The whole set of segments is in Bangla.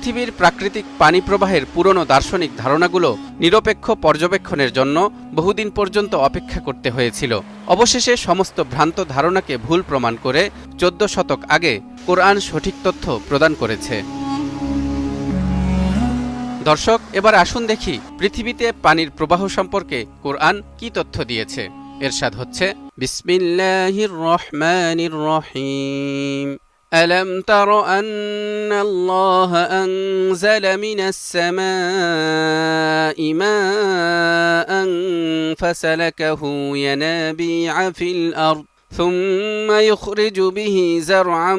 পৃথিবীর প্রাকৃতিক পানি প্রবাহের পুরনো দার্শনিক ধারণাগুলো নিরপেক্ষ পর্যবেক্ষণের জন্য বহুদিন পর্যন্ত অপেক্ষা করতে হয়েছিল। অবশেষে সমস্ত ভ্রান্ত ধারণাকে ভুল প্রমাণ করে ১৪ শতক আগে কোরআন সঠিক তথ্য প্রদান করেছে। দর্শক, এবার আসুন দেখি পৃথিবীতে পানির প্রবাহ সম্পর্কে কোরআন কি তথ্য দিয়েছে। এরশাদ হচ্ছে, বিসমিল্লাহির রহমানির রহিম। ألم تر أن الله أنزل من السماء ماء فسلكه ينابيع في الأرض ثم يخرج به زرعا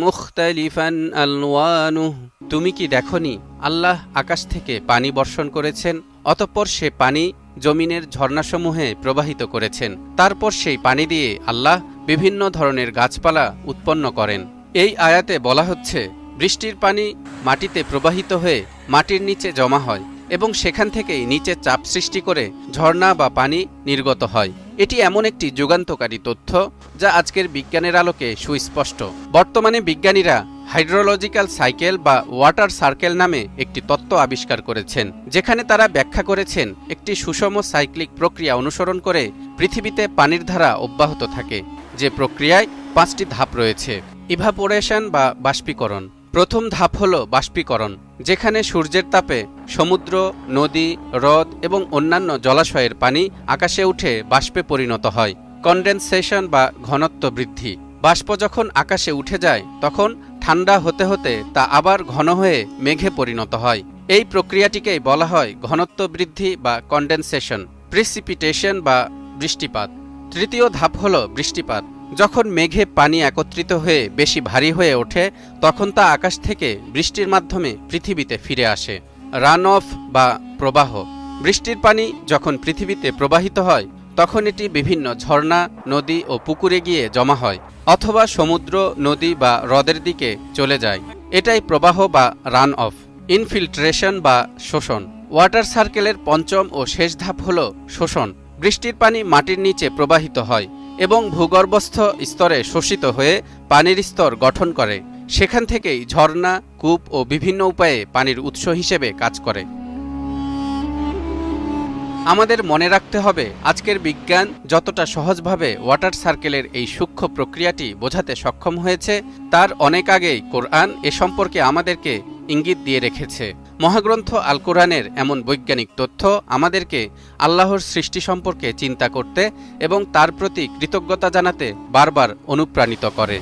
مختلفا ألوانه তুমি কি দেখনি আল্লাহ আকাশ থেকে পানি বর্ষণ করেছেন, অতঃপর সে পানি জমিনের ঝর্ণাসমূহে প্রবাহিত করেছেন। তারপর সেই পানি দিয়ে আল্লাহ বিভিন্ন ধরনের গাছপালা উৎপন্ন করেন। এই আয়াতে বলা হচ্ছে, বৃষ্টির পানি মাটিতে প্রবাহিত হয়ে মাটির নিচে জমা হয় এবং সেখান থেকেই নিচে চাপ সৃষ্টি করে ঝর্ণা বা পানি নির্গত হয়। এটি এমন একটি যুগান্তকারী তথ্য যা আজকের বিজ্ঞানের আলোকে সুস্পষ্ট। বর্তমানে বিজ্ঞানীরা হাইড্রোলজিক্যাল সাইকেল বা ওয়াটার সার্কেল নামে একটি তত্ত্ব আবিষ্কার করেছেন, যেখানে তারা ব্যাখ্যা করেছেন একটি সুষম সাইক্লিক প্রক্রিয়া অনুসরণ করে পৃথিবীতে পানির ধারা অব্যাহত থাকে, যে প্রক্রিয়ায় 5টি ধাপ রয়েছে। ইভাপোরেশন বা বাষ্পীকরণ। প্রথম ধাপ হল বাষ্পীকরণ, যেখানে সূর্যের তাপে সমুদ্র, নদী, হ্রদ এবং অন্যান্য জলাশয়ের পানি আকাশে উঠে বাষ্পে পরিণত হয়। কনডেনসেশন বা ঘনত্ব বৃদ্ধি। বাষ্প যখন আকাশে উঠে যায় তখন ঠান্ডা হতে হতে তা আবার ঘন হয়ে মেঘে পরিণত হয়। এই প্রক্রিয়াটিকেই বলা হয় ঘনত্ব বৃদ্ধি বা কনডেনসেশন। প্রিসিপিটেশন বা বৃষ্টিপাত। তৃতীয় ধাপ হল বৃষ্টিপাত। যখন মেঘে পানি একত্রিত হয়ে বেশি ভারী হয়ে ওঠে তখন তা আকাশ থেকে বৃষ্টির মাধ্যমে পৃথিবীতে ফিরে আসে। রান অফ বা প্রবাহ। বৃষ্টির পানি যখন পৃথিবীতে প্রবাহিত হয় তখন এটি বিভিন্ন ঝর্ণা, নদী ও পুকুরে গিয়ে জমা হয় অথবা সমুদ্র, নদী বা হ্রদের দিকে চলে যায়। এটাই প্রবাহ বা রান অফ। ইনফিল্ট্রেশন বা শোষণ। ওয়াটার সার্কেলের পঞ্চম ও শেষ ধাপ হল শোষণ। বৃষ্টির পানি মাটির নিচে প্রবাহিত হয় এবং ভূগর্ভস্থ স্তরে শোষিত হয়ে পানির স্তর গঠন করে। সেখান থেকেই ঝর্ণা, কূপ ও বিভিন্ন উপায়ে পানির উৎস হিসেবে কাজ করে। আমাদের মনে রাখতে হবে, আজকের বিজ্ঞান যতটা সহজভাবে ওয়াটার সার্কেলের এই সূক্ষ্ম প্রক্রিয়াটি বোঝাতে সক্ষম হয়েছে, তার অনেক আগেই কোরআন এ সম্পর্কে আমাদেরকে ইঙ্গিত দিয়ে রেখেছে। মহাগ্রন্থ আল কোরআনের এমন বৈজ্ঞানিক তথ্য আমাদেরকে আল্লাহর সৃষ্টি সম্পর্কে চিন্তা করতে এবং তার প্রতি কৃতজ্ঞতা জানাতে বারবার অনুপ্রাণিত করে।